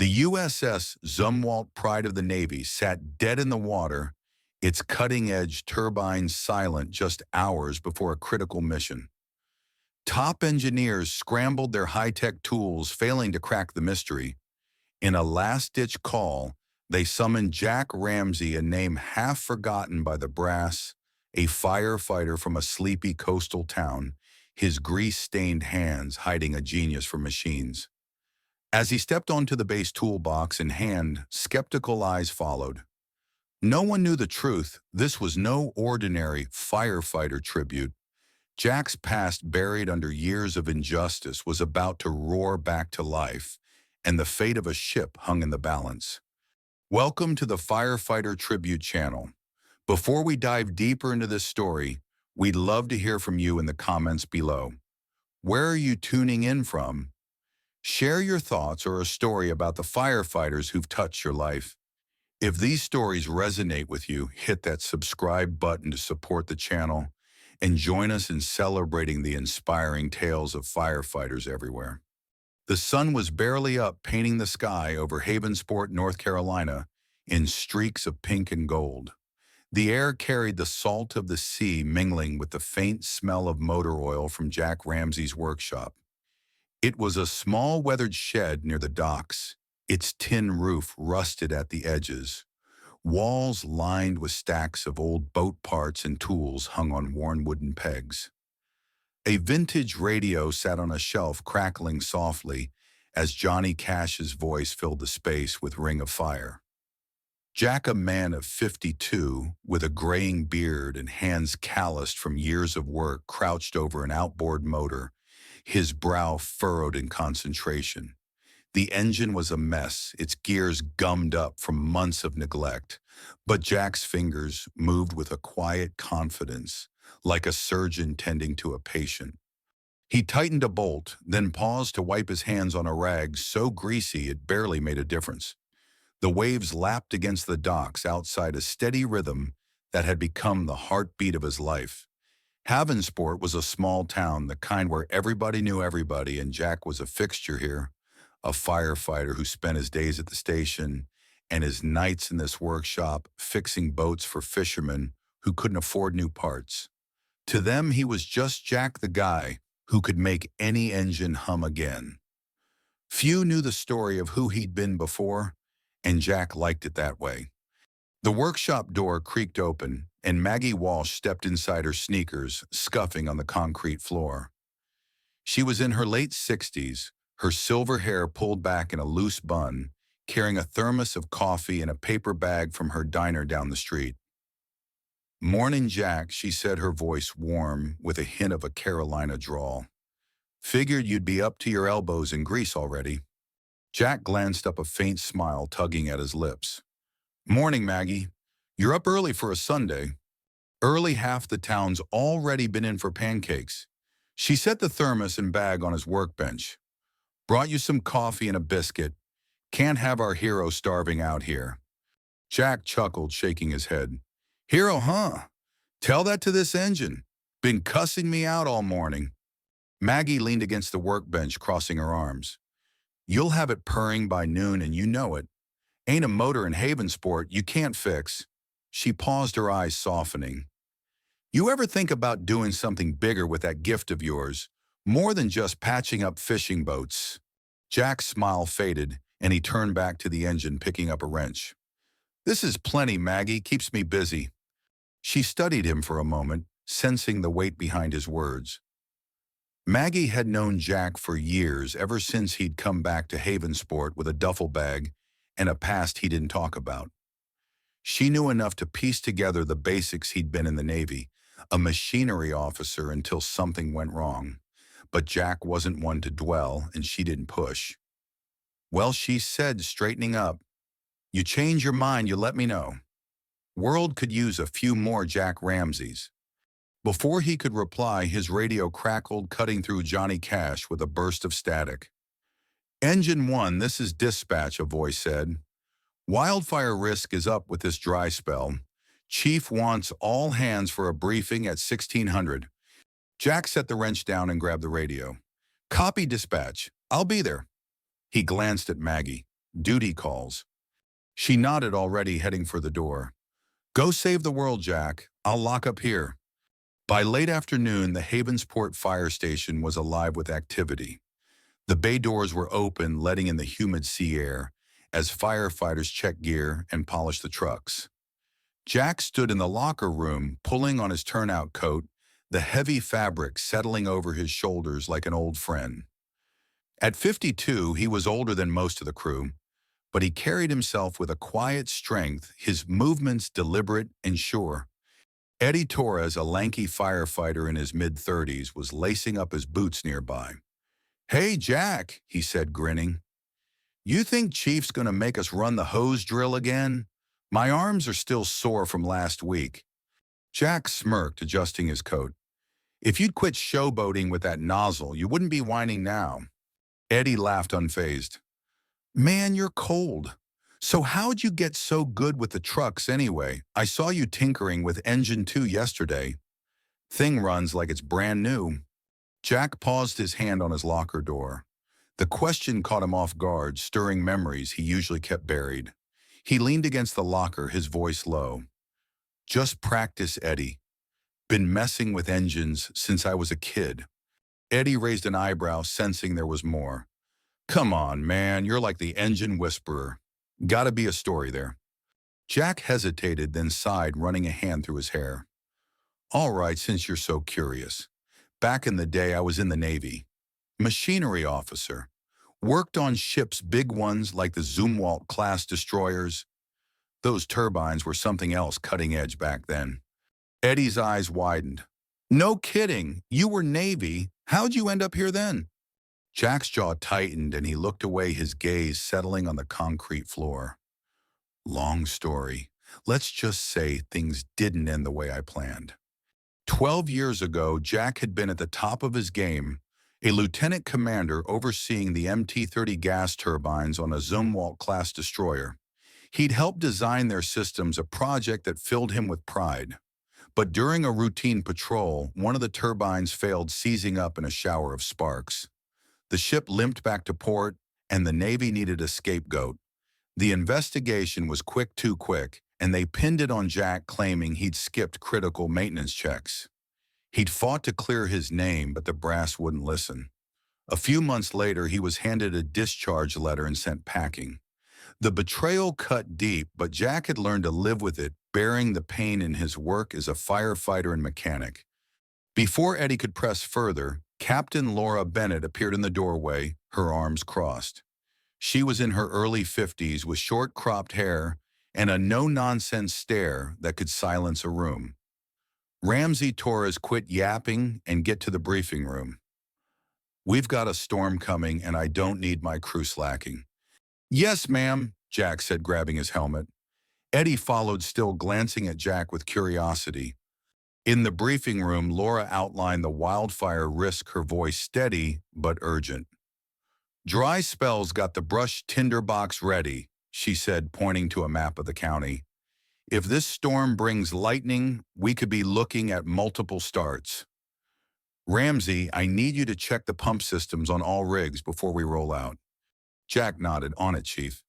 The USS Zumwalt, pride of the Navy, sat dead in the water, its cutting-edge turbines silent just hours before a critical mission. Top engineers scrambled their high-tech tools, failing to crack the mystery. In a last-ditch call, they summoned Jack Ramsey, a name half forgotten by the brass, a firefighter from a sleepy coastal town, his grease-stained hands hiding a genius for machines. As he stepped onto the base toolbox in hand, skeptical eyes followed. No one knew the truth. This was no ordinary firefighter tribute. Jack's past, buried under years of injustice, was about to roar back to life, and the fate of a ship hung in the balance. Welcome to the Firefighter Tribute channel. Before we dive deeper into this story, we'd love to hear from you in the comments below. Where are you tuning in from? Share your thoughts or a story about the firefighters who've touched your life. If these stories resonate with you, hit that subscribe button to support the channel and join us in celebrating the inspiring tales of firefighters everywhere. The sun was barely up, painting the sky over Havensport, North Carolina, in streaks of pink and gold. The air carried the salt of the sea, mingling with the faint smell of motor oil from Jack Ramsey's workshop. It was a small weathered shed near the docks, its tin roof rusted at the edges. Walls lined with stacks of old boat parts and tools hung on worn wooden pegs. A vintage radio sat on a shelf, crackling softly as Johnny Cash's voice filled the space with Ring of Fire. Jack, a man of 52, with a graying beard and hands calloused from years of work, crouched over an outboard motor, his brow furrowed in concentration. The engine was a mess, its gears gummed up from months of neglect, but Jack's fingers moved with a quiet confidence, like a surgeon tending to a patient. He tightened a bolt, then paused to wipe his hands on a rag so greasy it barely made a difference. The waves lapped against the docks outside, a steady rhythm that had become the heartbeat of his life. Havensport was a small town, the kind where everybody knew everybody, and Jack was a fixture here, a firefighter who spent his days at the station and his nights in this workshop fixing boats for fishermen who couldn't afford new parts. To them, he was just Jack, the guy who could make any engine hum again. Few knew the story of who he'd been before, and Jack liked it that way. The workshop door creaked open, and Maggie Walsh stepped inside, her sneakers scuffing on the concrete floor. She was in her late 60s, her silver hair pulled back in a loose bun, carrying a thermos of coffee and a paper bag from her diner down the street. "Morning, Jack," she said, her voice warm with a hint of a Carolina drawl. "Figured you'd be up to your elbows in grease already." Jack glanced up, a faint smile tugging at his lips. "Morning, Maggie. You're up early for a Sunday." Early, half the town's already been in for pancakes. She set the thermos and bag on his workbench. "Brought you some coffee and a biscuit. Can't have our hero starving out here." Jack chuckled, shaking his head. "Hero, huh? Tell that to this engine. Been cussing me out all morning." Maggie leaned against the workbench, crossing her arms. "You'll have it purring by noon, and you know it. Ain't a motor in Havensport you can't fix." She paused, her eyes softening. "You ever think about doing something bigger with that gift of yours, more than just patching up fishing boats?" Jack's smile faded, and he turned back to the engine, picking up a wrench. "This is plenty, Maggie. Keeps me busy." She studied him for a moment, sensing the weight behind his words. Maggie had known Jack for years, ever since he'd come back to Havensport with a duffel bag and a past he didn't talk about. She knew enough to piece together the basics. He'd been in the Navy, a machinery officer until something went wrong. But Jack wasn't one to dwell, and she didn't push. "Well," she said, straightening up, "you change your mind, you let me know. World could use a few more Jack Ramseys." Before he could reply, his radio crackled, cutting through Johnny Cash with a burst of static. "Engine 1, this is dispatch," a voice said. "Wildfire risk is up with this dry spell. Chief wants all hands for a briefing at 1600. Jack set the wrench down and grabbed the radio. "Copy, dispatch. I'll be there." He glanced at Maggie. Duty calls. She nodded, already heading for the door. Go save the world, Jack. I'll lock up here. By late afternoon, the Havensport fire station was alive with activity. The bay doors were open, letting in the humid sea air as firefighters checked gear and polished the trucks. Jack stood in the locker room, pulling on his turnout coat, the heavy fabric settling over his shoulders like an old friend. At 52, he was older than most of the crew, but he carried himself with a quiet strength, his movements deliberate and sure. Eddie Torres, a lanky firefighter in his mid-30s, was lacing up his boots nearby. Hey, Jack, he said, grinning. You think Chief's gonna make us run the hose drill again? My arms are still sore from last week. Jack smirked, adjusting his coat. If you'd quit showboating with that nozzle, you wouldn't be whining now. Eddie laughed unfazed. Man, you're cold. So how'd you get so good with the trucks anyway? I saw you tinkering with Engine 2 yesterday. Thing runs like it's brand new. Jack paused, his hand on his locker door. The question caught him off guard, stirring memories he usually kept buried. He leaned against the locker, his voice low. Just practice, Eddie. Been messing with engines since I was a kid. Eddie raised an eyebrow, sensing there was more. Come on, man, you're like the engine whisperer. Gotta be a story there. Jack hesitated, then sighed, running a hand through his hair. All right, since you're so curious. Back in the day, I was in the Navy. Machinery officer. Worked on ships, big ones like the Zumwalt class destroyers. Those turbines were something else, cutting edge back then. Eddie's eyes widened. No kidding, you were Navy. How'd you end up here then? Jack's jaw tightened and he looked away, his gaze settling on the concrete floor. Long story. Let's just say things didn't end the way I planned. 12 years ago, Jack had been at the top of his game, a lieutenant commander overseeing the MT-30 gas turbines on a Zumwalt-class destroyer. He'd helped design their systems, a project that filled him with pride. But during a routine patrol, one of the turbines failed, seizing up in a shower of sparks. The ship limped back to port, and the Navy needed a scapegoat. The investigation was quick, too quick, and they pinned it on Jack, claiming he'd skipped critical maintenance checks. He'd fought to clear his name, but the brass wouldn't listen. A few months later, he was handed a discharge letter and sent packing. The betrayal cut deep, but Jack had learned to live with it, bearing the pain in his work as a firefighter and mechanic. Before Eddie could press further, Captain Laura Bennett appeared in the doorway, her arms crossed. She was in her early 50s with short cropped hair and a no-nonsense stare that could silence a room. Ramsey Torres, quit yapping and get to the briefing room. We've got a storm coming and I don't need my crew slacking. Yes, ma'am, Jack said, grabbing his helmet. Eddie followed, still glancing at Jack with curiosity. In the briefing room, Laura outlined the wildfire risk, her voice steady but urgent. Dry spells got the brush tinderbox ready, she said, pointing to a map of the county. If this storm brings lightning, we could be looking at multiple starts. Ramsey, I need you to check the pump systems on all rigs before we roll out. Jack nodded. On it, Chief.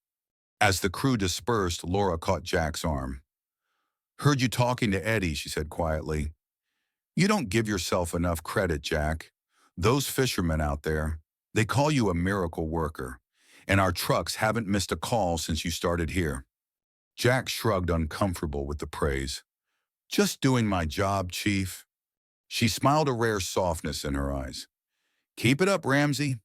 As the crew dispersed, Laura caught Jack's arm. Heard you talking to Eddie, she said quietly. You don't give yourself enough credit, Jack. Those fishermen out there, they call you a miracle worker, and our trucks haven't missed a call since you started here. Jack shrugged, uncomfortable with the praise. Just doing my job, Chief. She smiled, a rare softness in her eyes. Keep it up, Ramsey.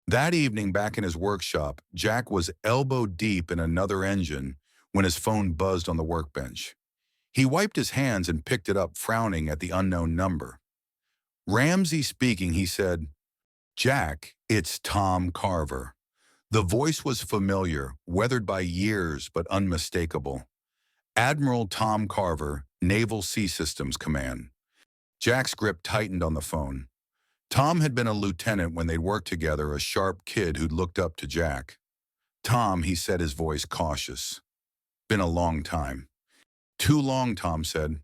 That evening, back in his workshop, Jack was elbow deep in another engine when his phone buzzed on the workbench. He wiped his hands and picked it up, frowning at the unknown number. Ramsey speaking, he said, Jack, it's Tom Carver. The voice was familiar, weathered by years but unmistakable. Admiral Tom Carver, Naval Sea Systems Command. Jack's grip tightened on the phone. Tom had been a lieutenant when they'd worked together, a sharp kid who'd looked up to Jack. Tom, he said, his voice cautious. Been a long time. Too long, Tom said.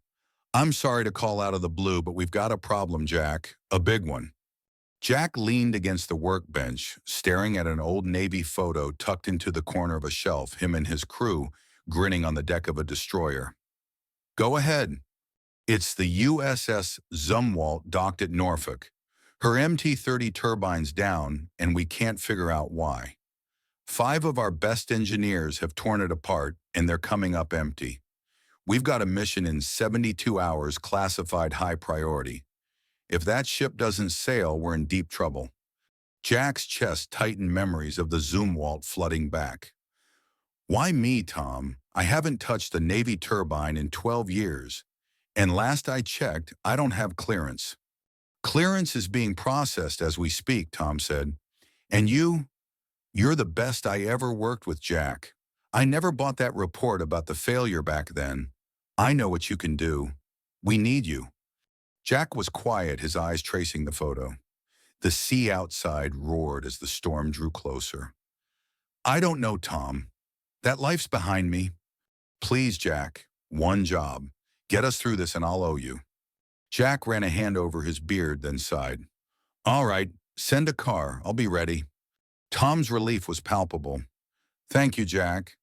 I'm sorry to call out of the blue, but we've got a problem, Jack. A big one. Jack leaned against the workbench, staring at an old Navy photo tucked into the corner of a shelf, him and his crew grinning on the deck of a destroyer. Go ahead. It's the USS Zumwalt docked at Norfolk. Her MT-30 turbine's down, and we can't figure out why. 5 of our best engineers have torn it apart, and they're coming up empty. We've got a mission in 72 hours classified high priority. If that ship doesn't sail, we're in deep trouble. Jack's chest tightened, memories of the Zumwalt flooding back. Why me, Tom? I haven't touched a Navy turbine in 12 years. And last I checked, I don't have clearance. Clearance is being processed as we speak, Tom said. And you're the best I ever worked with, Jack. I never bought that report about the failure back then. I know what you can do. We need you. Jack was quiet, his eyes tracing the photo. The sea outside roared as the storm drew closer. I don't know, Tom. That life's behind me. Please, Jack, one job. Get us through this and I'll owe you. Jack ran a hand over his beard, then sighed. All right, send a car. I'll be ready. Tom's relief was palpable. Thank you, Jack.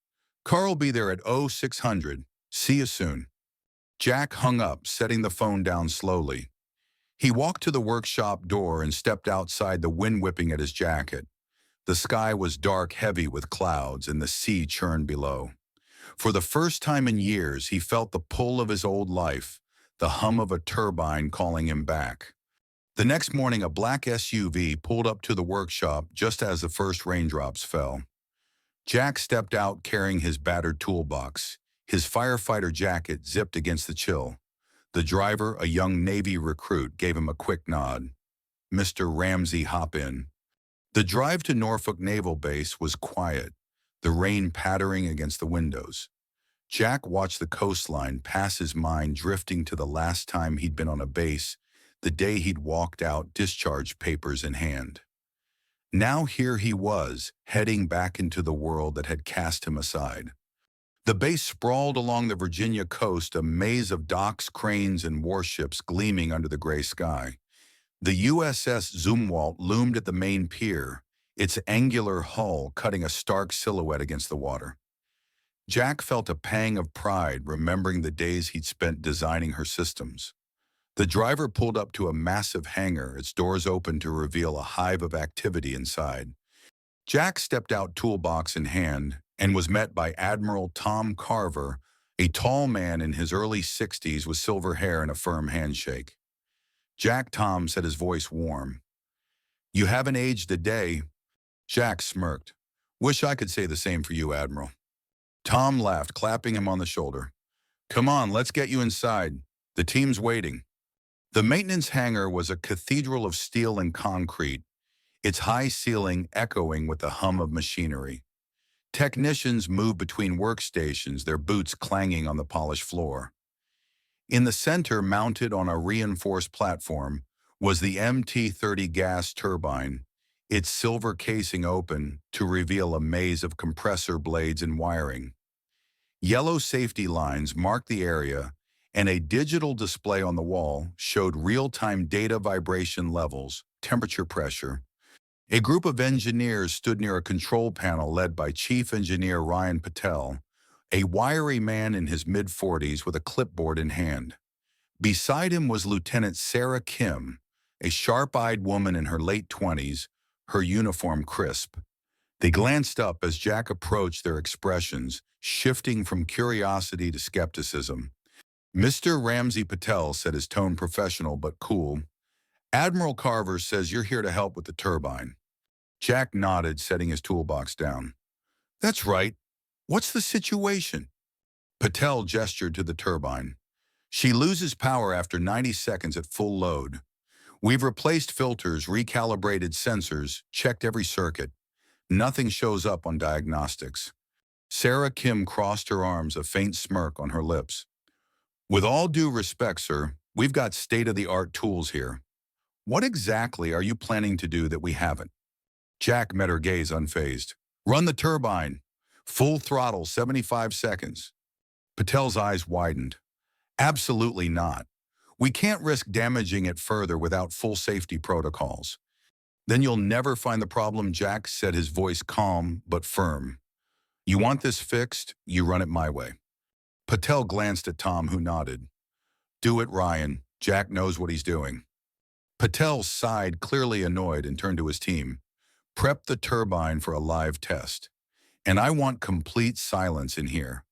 Car'll be there at 0600. See you soon. Jack hung up, setting the phone down slowly. He walked to the workshop door and stepped outside, the wind whipping at his jacket. The sky was dark, heavy with clouds, and the sea churned below. For the first time in years, he felt the pull of his old life, the hum of a turbine calling him back. The next morning, a black SUV pulled up to the workshop just as the first raindrops fell. Jack stepped out carrying his battered toolbox, his firefighter jacket zipped against the chill. The driver, a young Navy recruit, gave him a quick nod. Mr. Ramsey, hop in. The drive to Norfolk Naval Base was quiet, the rain pattering against the windows. Jack watched the coastline pass his mind, drifting to the last time he'd been on a base, the day he'd walked out, discharge papers in hand. Now here he was, heading back into the world that had cast him aside. The base sprawled along the Virginia coast, a maze of docks, cranes, and warships gleaming under the gray sky. The USS Zumwalt loomed at the main pier, its angular hull cutting a stark silhouette against the water. Jack felt a pang of pride, remembering the days he'd spent designing her systems. The driver pulled up to a massive hangar, its doors open to reveal a hive of activity inside. Jack stepped out, toolbox in hand, and was met by Admiral Tom Carver, a tall man in his early 60s with silver hair and a firm handshake. Jack, Tom said, his voice warm. You haven't aged a day. Jack smirked. Wish I could say the same for you, Admiral. Tom laughed, clapping him on the shoulder. Come on, let's get you inside. The team's waiting. The maintenance hangar was a cathedral of steel and concrete, its high ceiling echoing with the hum of machinery. Technicians moved between workstations, their boots clanging on the polished floor. In the center, mounted on a reinforced platform, was the MT-30 gas turbine, its silver casing open to reveal a maze of compressor blades and wiring. Yellow safety lines marked the area, and a digital display on the wall showed real-time data, vibration levels, temperature, pressure. A group of engineers stood near a control panel led by Chief Engineer Ryan Patel, a wiry man in his mid-40s with a clipboard in hand. Beside him was Lieutenant Sarah Kim, a sharp-eyed woman in her late 20s, her uniform crisp. They glanced up as Jack approached, their expressions shifting from curiosity to skepticism. Mr. Ramsey, Patel said, his tone professional but cool. Admiral Carver says you're here to help with the turbine. Jack nodded, setting his toolbox down. That's right. What's the situation? Patel gestured to the turbine. She loses power after 90 seconds at full load. We've replaced filters, recalibrated sensors, checked every circuit. Nothing shows up on diagnostics. Sarah Kim crossed her arms, a faint smirk on her lips. With all due respect, sir, we've got state-of-the-art tools here. What exactly are you planning to do that we haven't? Jack met her gaze unfazed. Run the turbine. Full throttle, 75 seconds. Patel's eyes widened. Absolutely not. We can't risk damaging it further without full safety protocols. Then you'll never find the problem, Jack said, his voice calm but firm. You want this fixed, you run it my way. Patel glanced at Tom, who nodded. Do it, Ryan. Jack knows what he's doing. Patel sighed, clearly annoyed, and turned to his team. Prep the turbine for a live test. And I want complete silence in here.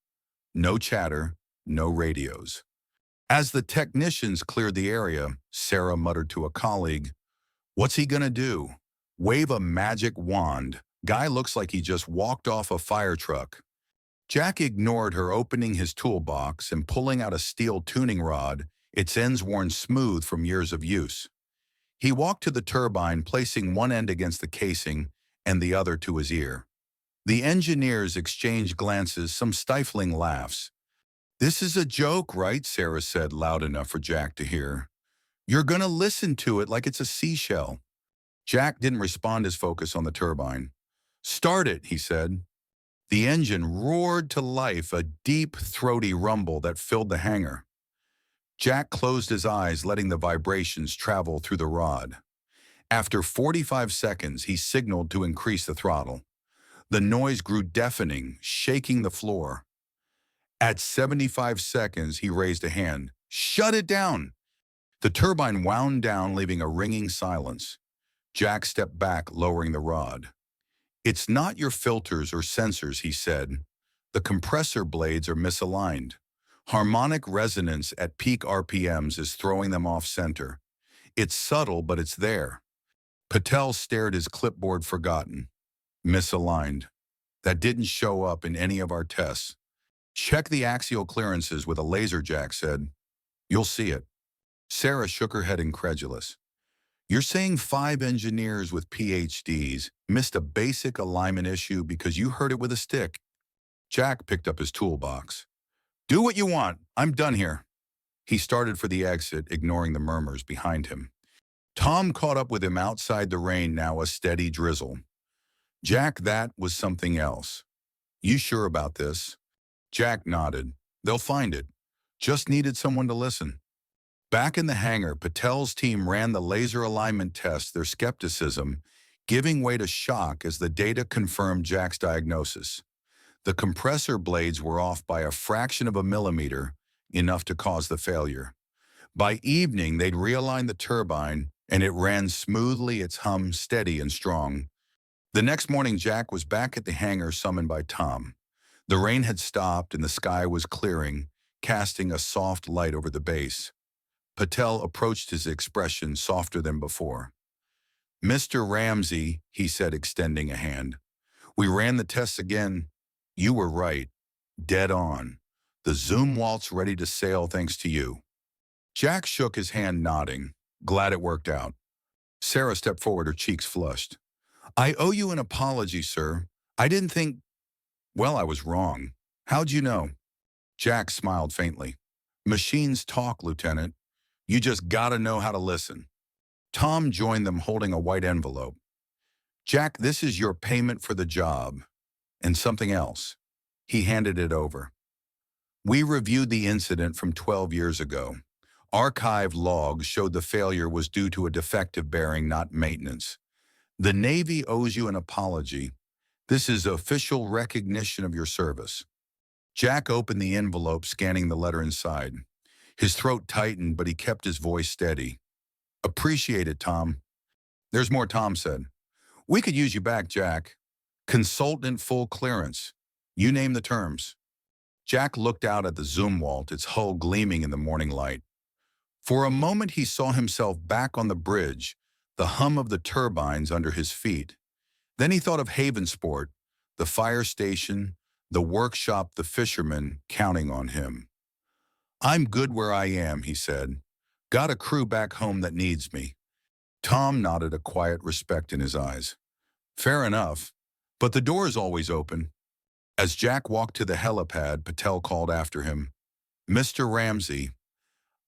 No chatter, no radios. As the technicians cleared the area, Sarah muttered to a colleague, "What's he gonna do? Wave a magic wand. Guy looks like he just walked off a fire truck." Jack ignored her, opening his toolbox and pulling out a steel tuning rod, its ends worn smooth from years of use. He walked to the turbine, placing one end against the casing and the other to his ear. The engineers exchanged glances, some stifling laughs. "This is a joke, right?" Sarah said, loud enough for Jack to hear. "You're gonna listen to it like it's a seashell." Jack didn't respond, his focus on the turbine. "Start it," he said. The engine roared to life, a deep, throaty rumble that filled the hangar. Jack closed his eyes, letting the vibrations travel through the rod. After 45 seconds, he signaled to increase the throttle. The noise grew deafening, shaking the floor. At 75 seconds, he raised a hand. "Shut it down!" The turbine wound down, leaving a ringing silence. Jack stepped back, lowering the rod. "It's not your filters or sensors," he said. "The compressor blades are misaligned. Harmonic resonance at peak RPMs is throwing them off center. It's subtle, but it's there." Patel stared, his clipboard forgotten. "Misaligned. That didn't show up in any of our tests. Check the axial clearances with a laser," Jack said. "You'll see it." Sarah shook her head, incredulous. "You're saying 5 engineers with PhDs missed a basic alignment issue because you heard it with a stick?" Jack picked up his toolbox. "Do what you want. I'm done here." He started for the exit, ignoring the murmurs behind him. Tom caught up with him outside the rain, now a steady drizzle. "Jack, that was something else. You sure about this?" Jack nodded. "They'll find it. Just needed someone to listen." Back in the hangar, Patel's team ran the laser alignment test, their skepticism giving way to shock as the data confirmed Jack's diagnosis. The compressor blades were off by a fraction of a millimeter, enough to cause the failure. By evening, they'd realigned the turbine, and it ran smoothly, its hum steady and strong. The next morning, Jack was back at the hangar, summoned by Tom. The rain had stopped and the sky was clearing, casting a soft light over the base. Patel approached, his expression softer than before. "Mr. Ramsey," he said, extending a hand. "We ran the tests again. You were right. Dead on. The Zumwalt's ready to sail thanks to you." Jack shook his hand, nodding. "Glad it worked out." Sarah stepped forward, her cheeks flushed. "I owe you an apology, sir. I didn't think... Well, I was wrong. How'd you know?" Jack smiled faintly. "Machines talk, Lieutenant. You just gotta know how to listen." Tom joined them, holding a white envelope. "Jack, this is your payment for the job. And something else." He handed it over. "We reviewed the incident from 12 years ago. Archived logs showed the failure was due to a defective bearing, not maintenance. The Navy owes you an apology. This is official recognition of your service." Jack opened the envelope, scanning the letter inside. His throat tightened, but he kept his voice steady. "Appreciate it, Tom." "There's more," Tom said. "We could use you back, Jack. Consultant full clearance. You name the terms." Jack looked out at the Zumwalt, its hull gleaming in the morning light. For a moment, he saw himself back on the bridge, the hum of the turbines under his feet. Then he thought of Havensport, the fire station, the workshop, the fishermen counting on him. "I'm good where I am," he said. "Got a crew back home that needs me." Tom nodded, a quiet respect in his eyes. "Fair enough, but the door is always open." As Jack walked to the helipad, Patel called after him, "Mr. Ramsey,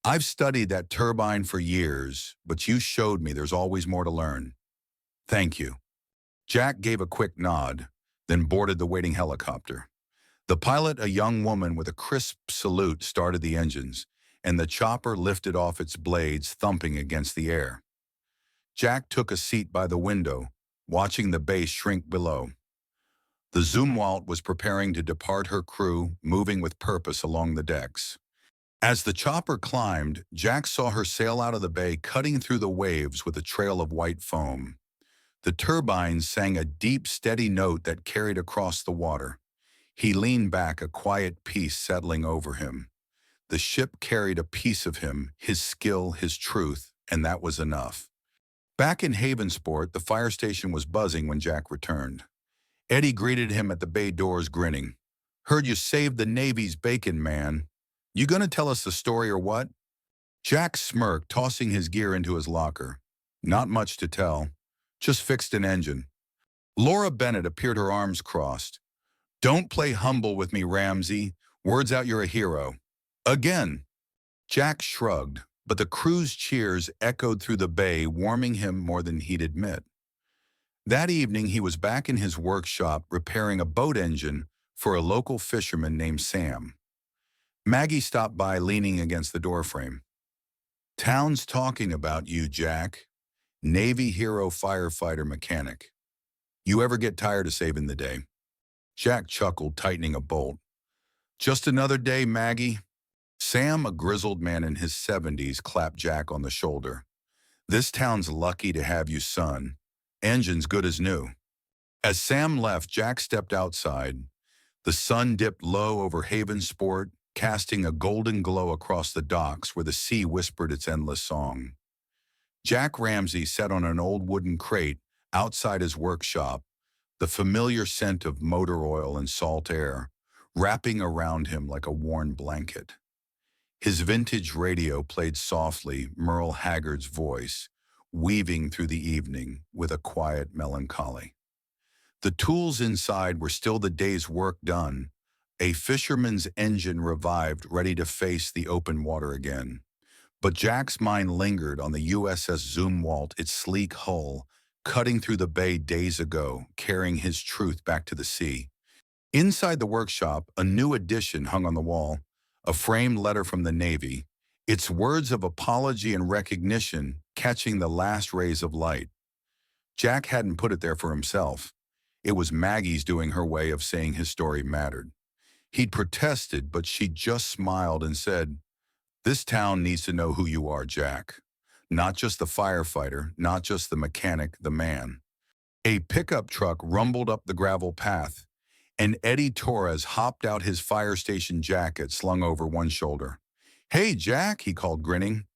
I've studied that turbine for years, but you showed me there's always more to learn. Thank you." Jack gave a quick nod, then boarded the waiting helicopter. The pilot, a young woman with a crisp salute, started the engines, and the chopper lifted off, its blades thumping against the air. Jack took a seat by the window, watching the bay shrink below. The Zumwalt was preparing to depart her crew, moving with purpose along the decks. As the chopper climbed, Jack saw her sail out of the bay, cutting through the waves with a trail of white foam. The turbines sang a deep, steady note that carried across the water. He leaned back, a quiet peace settling over him. The ship carried a piece of him, his skill, his truth, and that was enough. Back in Havensport, the fire station was buzzing when Jack returned. Eddie greeted him at the bay doors, grinning. "Heard you saved the Navy's bacon, man. You gonna tell us the story or what?" Jack smirked, tossing his gear into his locker. "Not much to tell. Just fixed an engine." Laura Bennett appeared, her arms crossed. "Don't play humble with me, Ramsey. Words out you're a hero." "Again." Jack shrugged, but the crew's cheers echoed through the bay, warming him more than he'd admit. That evening, he was back in his workshop repairing a boat engine for a local fisherman named Sam. Maggie stopped by, leaning against the doorframe. "Town's talking about you, Jack. Navy hero firefighter mechanic. You ever get tired of saving the day?" Jack chuckled, tightening a bolt. "Just another day, Maggie." Sam, a grizzled man in his 70s, clapped Jack on the shoulder. "This town's lucky to have you, son. Engine's good as new." As Sam left, Jack stepped outside. The sun dipped low over Havensport, casting a golden glow across the docks where the sea whispered its endless song. Jack Ramsey sat on an old wooden crate outside his workshop, the familiar scent of motor oil and salt air wrapping around him like a worn blanket. His vintage radio played softly, Merle Haggard's voice, weaving through the evening with a quiet melancholy. The tools inside were still the day's work done, a fisherman's engine revived, ready to face the open water again. But Jack's mind lingered on the USS Zumwalt, its sleek hull, cutting through the bay days ago, carrying his truth back to the sea. Inside the workshop, a new edition hung on the wall, a framed letter from the Navy, its words of apology and recognition catching the last rays of light. Jack hadn't put it there for himself. It was Maggie's doing her way of saying his story mattered. He'd protested, but she just smiled and said, "This town needs to know who you are, Jack. Not just the firefighter, not just the mechanic, the man." A pickup truck rumbled up the gravel path, and Eddie Torres hopped out, his fire station jacket slung over one shoulder. "Hey, Jack," he called, grinning.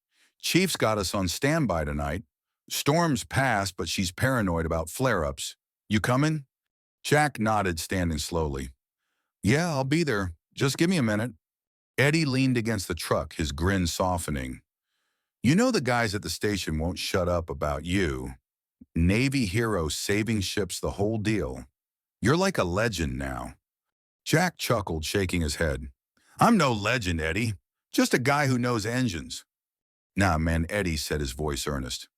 "Chief's got us on standby tonight. Storm's passed, but she's paranoid about flare-ups. You coming?" Jack nodded, standing slowly. "Yeah, I'll be there. Just give me a minute." Eddie leaned against the truck, his grin softening. "You know the guys at the station won't shut up about you. Navy hero, saving ships, the whole deal. You're like a legend now." Jack chuckled, shaking his head. "I'm no legend, Eddie. Just a guy who knows engines." "Nah, man," Eddie said, his voice earnest.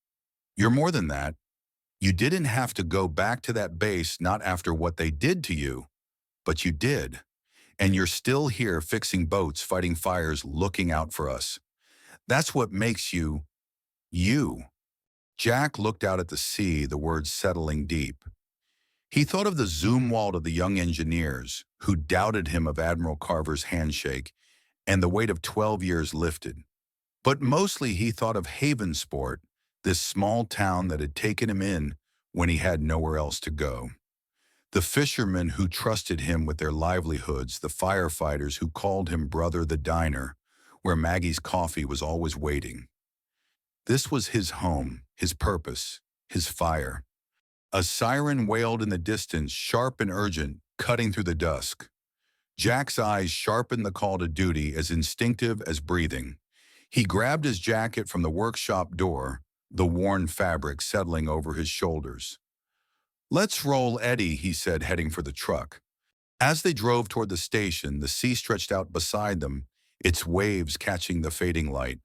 "You're more than that. You didn't have to go back to that base, not after what they did to you. But you did. And you're still here fixing boats, fighting fires, looking out for us. That's what makes you, you." Jack looked out at the sea, the words settling deep. He thought of the Zumwalt of the young engineers who doubted him, of Admiral Carver's handshake, and the weight of 12 years lifted. But mostly he thought of Havensport, this small town that had taken him in when he had nowhere else to go. The fishermen who trusted him with their livelihoods, the firefighters who called him brother, the diner, where Maggie's coffee was always waiting. This was his home, his purpose, his fire. A siren wailed in the distance, sharp and urgent, cutting through the dusk. Jack's eyes sharpened the call to duty, as instinctive as breathing. He grabbed his jacket from the workshop door, the worn fabric settling over his shoulders. "Let's roll, Eddie," he said, heading for the truck. As they drove toward the station, the sea stretched out beside them, its waves catching the fading light.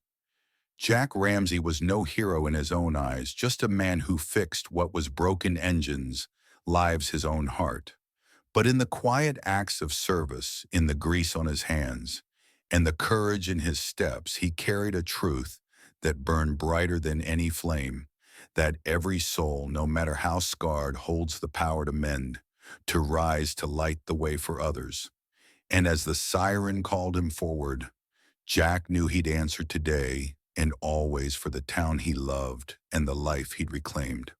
Jack Ramsey was no hero in his own eyes, just a man who fixed what was broken engines, lives his own heart. But in the quiet acts of service, in the grease on his hands, and the courage in his steps, he carried a truth that burned brighter than any flame. that every soul, no matter how scarred, holds the power to mend, to rise, to light the way for others. And as the siren called him forward, Jack knew he'd answer today and always for the town he loved and the life he'd reclaimed.